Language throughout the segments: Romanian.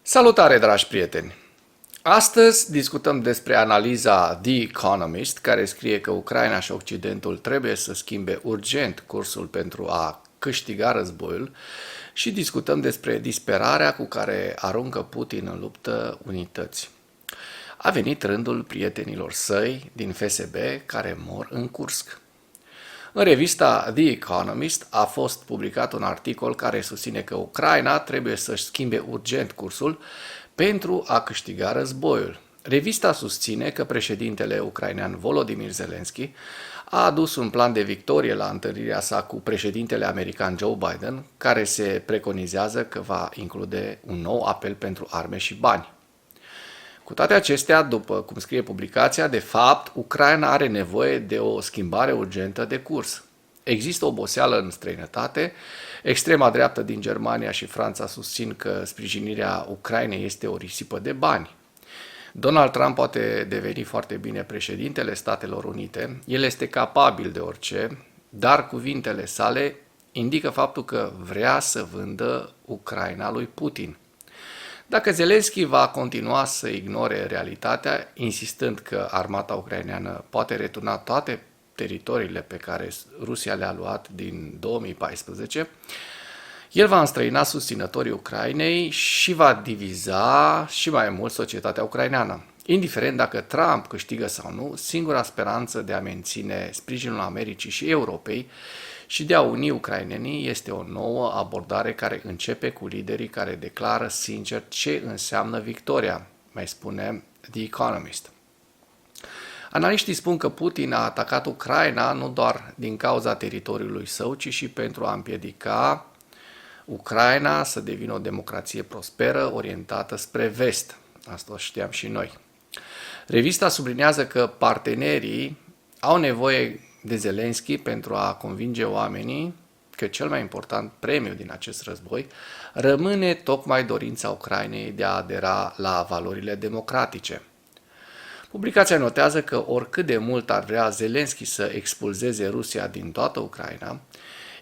Salutare, dragi prieteni! Astăzi discutăm despre analiza The Economist, care scrie că Ucraina și Occidentul trebuie să schimbe urgent cursul pentru a câștiga războiul și discutăm despre disperarea cu care aruncă Putin în luptă unități. A venit rândul prietenilor săi din FSB care mor în Kursk. În revista The Economist a fost publicat un articol care susține că Ucraina trebuie să-și schimbe urgent cursul pentru a câștiga războiul. Revista susține că președintele ucrainean Volodymyr Zelensky a adus un plan de victorie la întâlnirea sa cu președintele american Joe Biden, care se preconizează că va include un nou apel pentru arme și bani. Cu toate acestea, după cum scrie publicația, de fapt, Ucraina are nevoie de o schimbare urgentă de curs. Există oboseală în străinătate, extrema dreaptă din Germania și Franța susțin că sprijinirea Ucrainei este o risipă de bani. Donald Trump poate deveni foarte bine președintele Statelor Unite, el este capabil de orice, dar cuvintele sale indică faptul că vrea să vândă Ucraina lui Putin. Dacă Zelensky va continua să ignore realitatea, insistând că armata ucraineană poate returna toate teritoriile pe care Rusia le-a luat din 2014, el va înstrăina susținătorii Ucrainei și va diviza și mai mult societatea ucraineană. Indiferent dacă Trump câștigă sau nu, singura speranță de a menține sprijinul Americii și Europei și de a uni ucrainenii este o nouă abordare care începe cu liderii care declară sincer ce înseamnă victoria, mai spune The Economist. Analiștii spun că Putin a atacat Ucraina nu doar din cauza teritoriului său, ci și pentru a împiedica Ucraina să devină o democrație prosperă, orientată spre vest. Asta o știam și noi. Revista sublinează că partenerii au nevoie de Zelensky pentru a convinge oamenii că cel mai important premiu din acest război rămâne tocmai dorința Ucrainei de a adera la valorile democratice. Publicația notează că oricât de mult ar vrea Zelensky să expulzeze Rusia din toată Ucraina,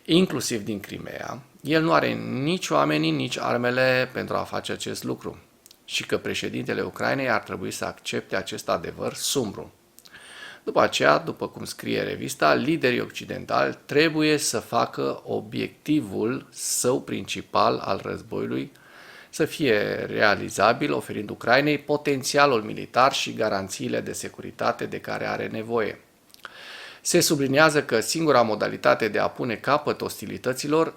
inclusiv din Crimea, el nu are nici oamenii, nici armele pentru a face acest lucru și că președintele Ucrainei ar trebui să accepte acest adevăr sumbru. După aceea, după cum scrie revista, liderii occidentali trebuie să facă obiectivul său principal al războiului să fie realizabil, oferind Ucrainei potențialul militar și garanțiile de securitate de care are nevoie. Se subliniază că singura modalitate de a pune capăt ostilităților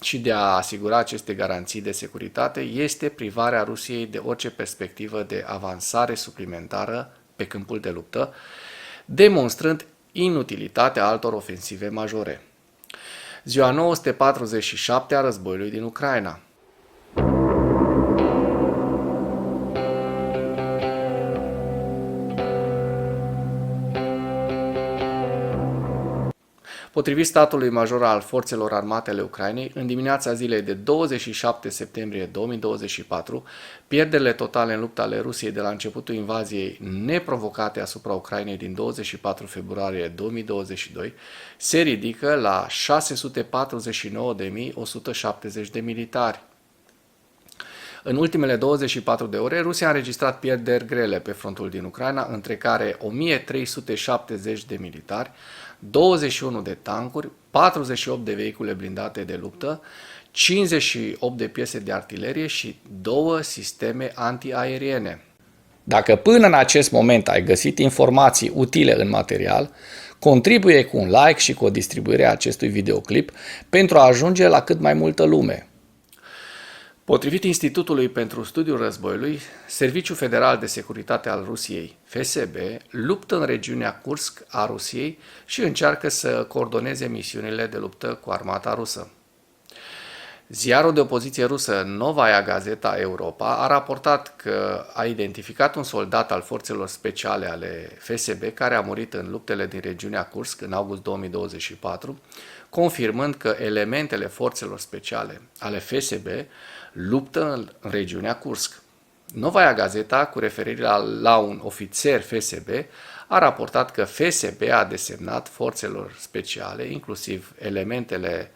și de a asigura aceste garanții de securitate este privarea Rusiei de orice perspectivă de avansare suplimentară pe câmpul de luptă, demonstrând inutilitatea altor ofensive majore. Ziua 947 a războiului din Ucraina. Potrivit statului major al forțelor armate ale Ucrainei, în dimineața zilei de 27 septembrie 2024, pierderile totale în lupta ale Rusiei de la începutul invaziei neprovocate asupra Ucrainei din 24 februarie 2022 se ridică la 649.170 de militari. În ultimele 24 de ore, Rusia a înregistrat pierderi grele pe frontul din Ucraina, între care 1370 de militari, 21 de tancuri, 48 de vehicule blindate de luptă, 58 de piese de artilerie și 2 sisteme antiaeriene. Dacă până în acest moment ai găsit informații utile în material, contribuie cu un like și cu o distribuire a acestui videoclip pentru a ajunge la cât mai multă lume. Potrivit Institutului pentru Studiul Războiului, Serviciul Federal de Securitate al Rusiei, FSB, luptă în regiunea Kursk a Rusiei și încearcă să coordoneze misiunile de luptă cu armata rusă. Ziarul de opoziție rusă Novaya Gazeta Europa a raportat că a identificat un soldat al forțelor speciale ale FSB care a murit în luptele din regiunea Kursk în august 2024, confirmând că elementele forțelor speciale ale FSB luptă în regiunea Kursk. Novaya Gazeta, cu referire la un ofițer FSB, a raportat că FSB a desemnat forțelor speciale, inclusiv elementele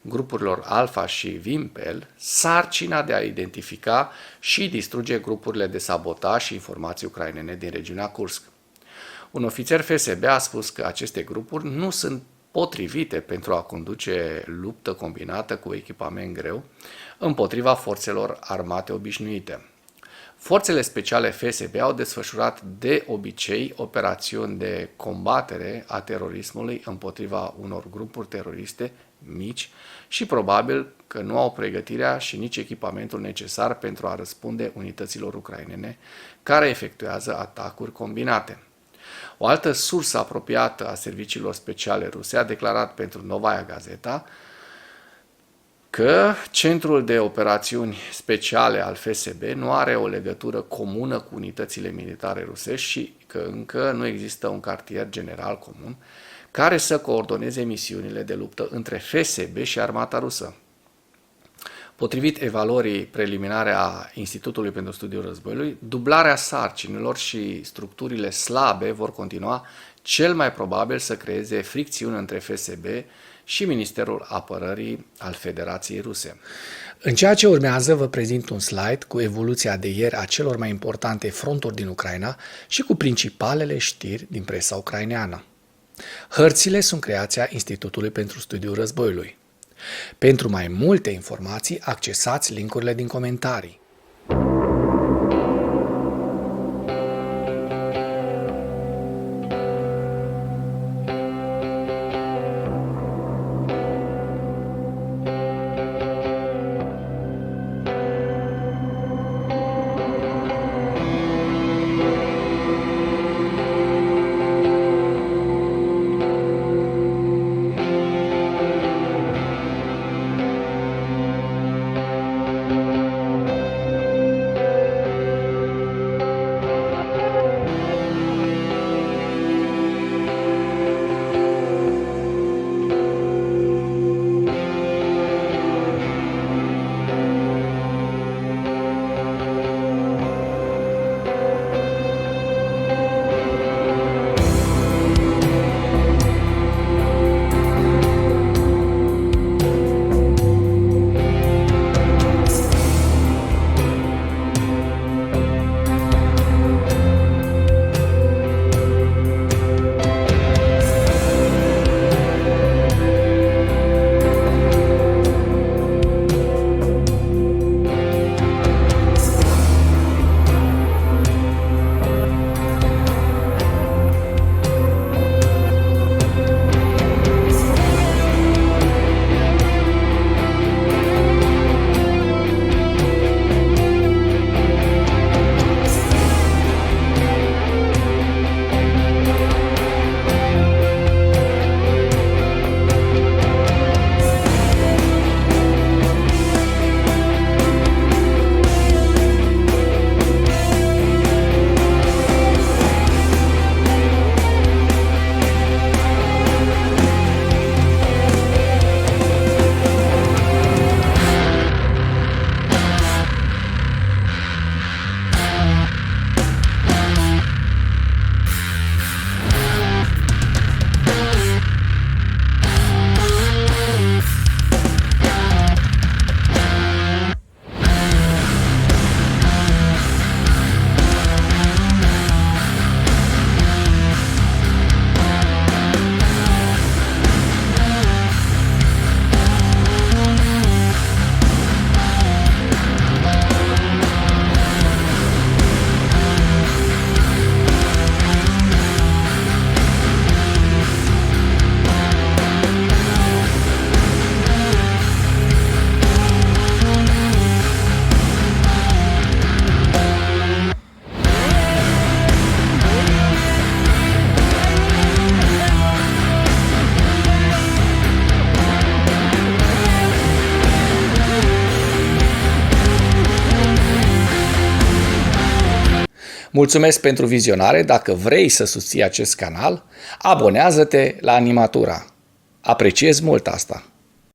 grupurilor Alfa și Vimpel sarcina de a identifica și distruge grupurile de sabotaj și informații ucrainene din regiunea Kursk. Un ofițer FSB a spus că aceste grupuri nu sunt potrivite pentru a conduce luptă combinată cu echipament greu împotriva forțelor armate obișnuite. Forțele speciale FSB au desfășurat de obicei operațiuni de combatere a terorismului împotriva unor grupuri teroriste mici și probabil că nu au pregătirea și nici echipamentul necesar pentru a răspunde unităților ucrainene care efectuează atacuri combinate. O altă sursă apropiată a serviciilor speciale ruse a declarat pentru Novaya Gazeta că Centrul de Operațiuni Speciale al FSB nu are o legătură comună cu unitățile militare rusești și că încă nu există un cartier general comun care să coordoneze misiunile de luptă între FSB și armata rusă. Potrivit evaluării preliminare a Institutului pentru Studiul Războiului, dublarea sarcinilor și structurile slabe vor continua cel mai probabil să creeze fricțiuni între FSB și Ministerul Apărării al Federației Ruse. În ceea ce urmează vă prezint un slide cu evoluția de ieri a celor mai importante fronturi din Ucraina și cu principalele știri din presa ucraineană. Hărțile sunt creația Institutului pentru Studiul Războiului. Pentru mai multe informații, accesați link-urile din comentarii. Mulțumesc pentru vizionare. Dacă vrei să susții acest canal, abonează-te la Animatura. Apreciez mult asta.